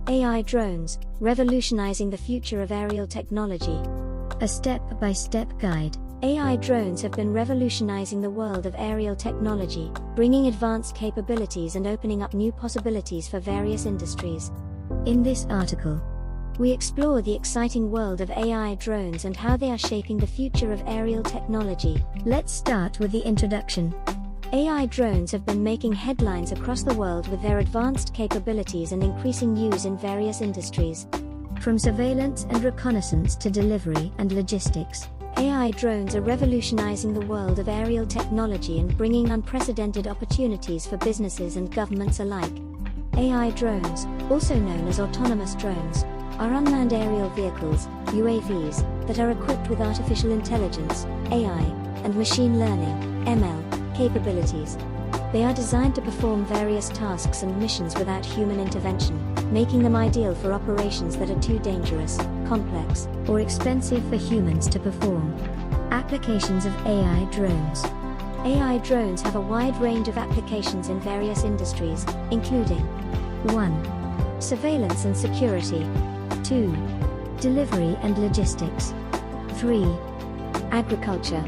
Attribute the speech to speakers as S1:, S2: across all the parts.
S1: AI drones, revolutionizing the future of aerial technology.
S2: A step-by-step guide.
S1: AI drones have been revolutionizing the world of aerial technology, bringing advanced capabilities and opening up new possibilities for various industries.
S2: In this article,
S1: we explore the exciting world of AI drones and how they are shaping the future of aerial technology.
S2: Let's start with the introduction.
S1: AI drones have been making headlines across the world with their advanced capabilities and increasing use in various industries.
S2: From surveillance and reconnaissance to delivery and logistics,
S1: AI drones are revolutionizing the world of aerial technology and bringing unprecedented opportunities for businesses and governments alike. AI drones, also known as autonomous drones, are unmanned aerial vehicles, UAVs, that are equipped with artificial intelligence, AI, and machine learning, ML, capabilities. They are designed to perform various tasks and missions without human intervention, making them ideal for operations that are too dangerous, complex,
S2: or expensive for humans to perform. Applications of AI drones.
S1: AI drones have a wide range of applications in various industries, including
S2: 1.
S1: Surveillance and security.
S2: 2. Delivery and logistics. 3.
S1: Agriculture.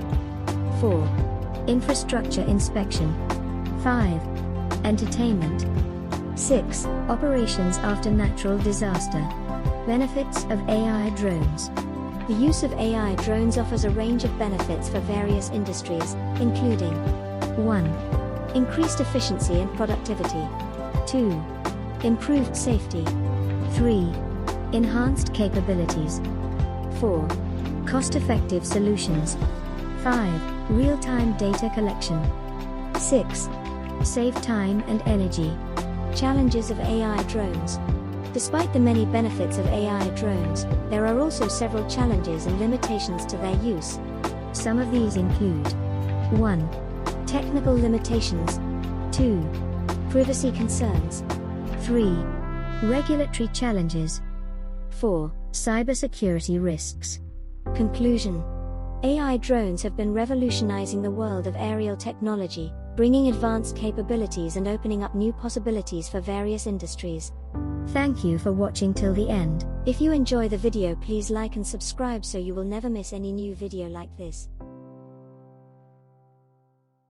S2: 4. Infrastructure inspection. 5. Entertainment.
S1: 6.
S2: Operations after natural disaster. Benefits of AI drones.
S1: The use of AI drones offers a range of benefits for various industries, including
S2: 1.
S1: Increased efficiency and productivity.
S2: 2.
S1: Improved safety.
S2: 3. Enhanced capabilities.
S1: 4.
S2: Cost-effective solutions. 5. Real-time data collection.
S1: 6.
S2: Save time and energy.
S1: Challenges of AI drones. Despite the many benefits of AI drones, there are also several challenges and limitations to their use.
S2: Some of these include 1.
S1: Technical limitations.
S2: 2.
S1: Privacy concerns.
S2: 3. Regulatory challenges.
S1: 4.
S2: Cybersecurity risks.
S1: Conclusion. AI drones have been revolutionizing the world of aerial technology, bringing advanced capabilities and opening up new possibilities for various industries.
S2: Thank you for watching till the end.
S1: If you enjoy the video, please like and subscribe so you will never miss any new video like this.